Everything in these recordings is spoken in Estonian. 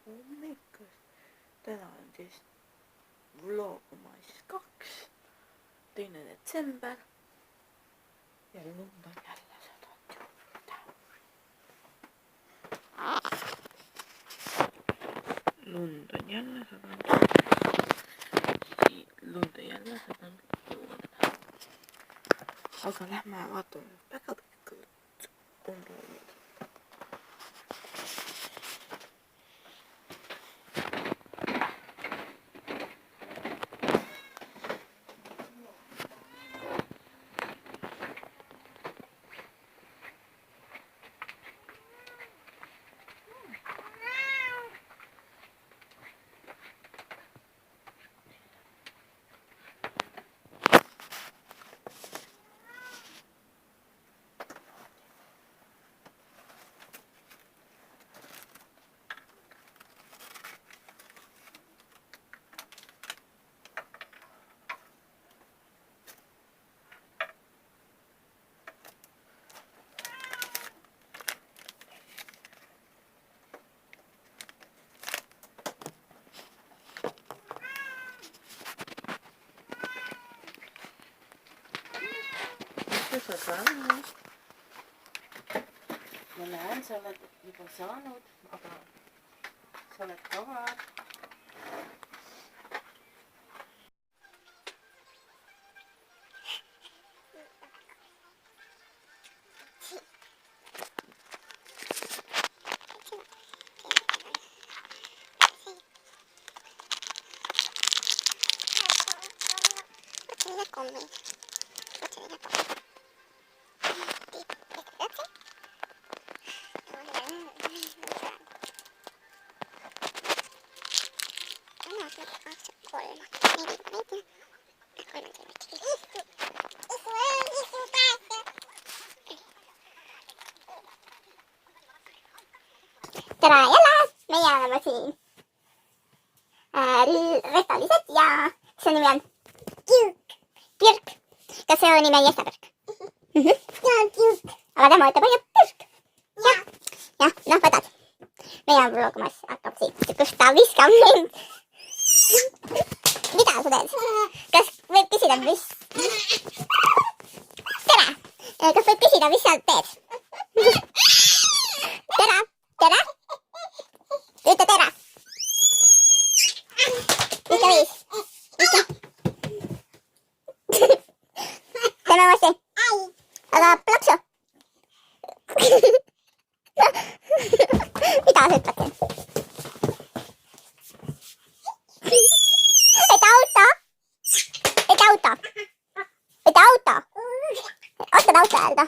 hommikust. Täna on siis vlogmas 2. 2. detsember ja lund on jälle sadanud juurde. Lund on jälle sadanud juurde. Aga lähme vaatame, väga pikalt on olnud. Sa saanud. Ma näen, sa oled juba saanud, aga sa oled kaval. Tere jälle! Meie oleme siin restalised ja see nimi on Pirk. Kas see on nimi Jesse-Pirk? Aga tema ütleb ainult Pirk. Jah, noh võtad. Meie on vlogmas, hakkab siit, kus ta viskab mind. Mida sa teed? Kas võib küsida, mis... Tere! Kas võib küsida, mis sa teed? Tere! Tere! Ütle tere! Viska 5. Viska. Teeme uuesti. Aga plaksu. Mida sa ütled siin? Et auto. Et auto. Et auto. Oskad auto öelda?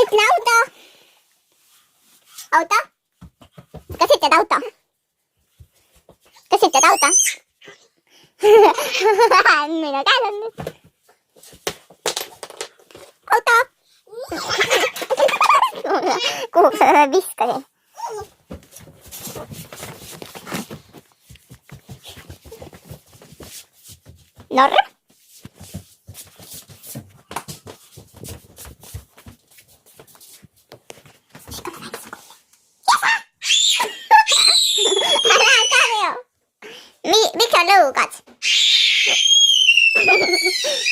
Ütle auto. Auto? Kas ütled auto? Kas ütled auto? Minu käes on nüüd. Auto! Kuhu sa viskasid? Norr? Miks sa lõugad?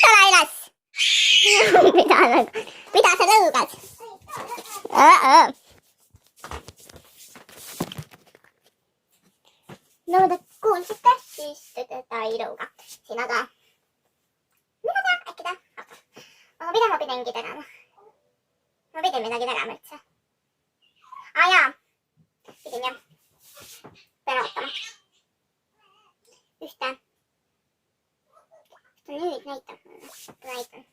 Tule üles! Mida sa lõugad? No te kuulsite, siis ta ei lõuga. Siin aga... Mina tean, äkki ta hakkab. Aga mida ma pidangi tegema? Ma pidin midagi tegema üldse. Jaa. Pidin jah. Pean ootama. Ühte. Nüüd näitab mulle. Näitan.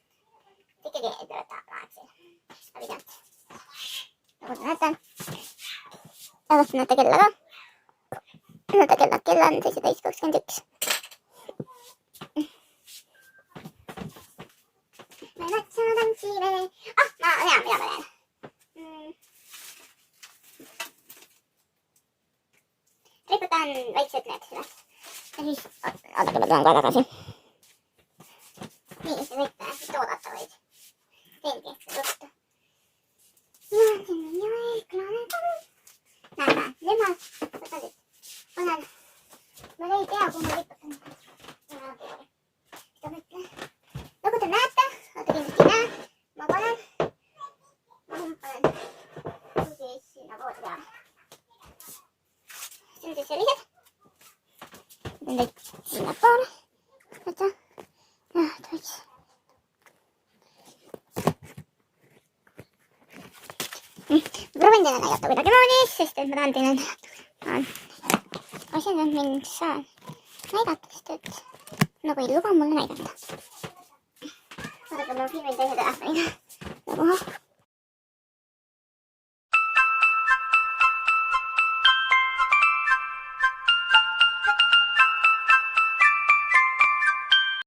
Ikkagi ei tööta praegu siin. Ma pidanud. Nagu te näete. Ja kas näete kella ka? Näete kell on 17.21. Me natsa tantsime. Ma tean, mida ma teen. Riputan väiksed need üles. Ja siis, oodake, ma tulen kohe tagasi. Nii, see võite oodata võid. Teengi seda juttu. Ja siin on ju eeklane tamm. näe, nüüd ma võtan nüüd, panen, ma ei tea, kuhu ma liputan. Seda mõtlen. Nagu te näete, aga kindlasti ei näe, ma panen siis sinna voodi peale. See on siis sellised. Teen teid sinna poole. Võta. Jah, toiks. Proovin teile näidata kuidagimoodi, sest et ma tahan teile näidata. Asjad on mind saan näidata, sest et nagu ei luba mulle näidata. Vaadake, ma filmin teise telefoniga. Nagu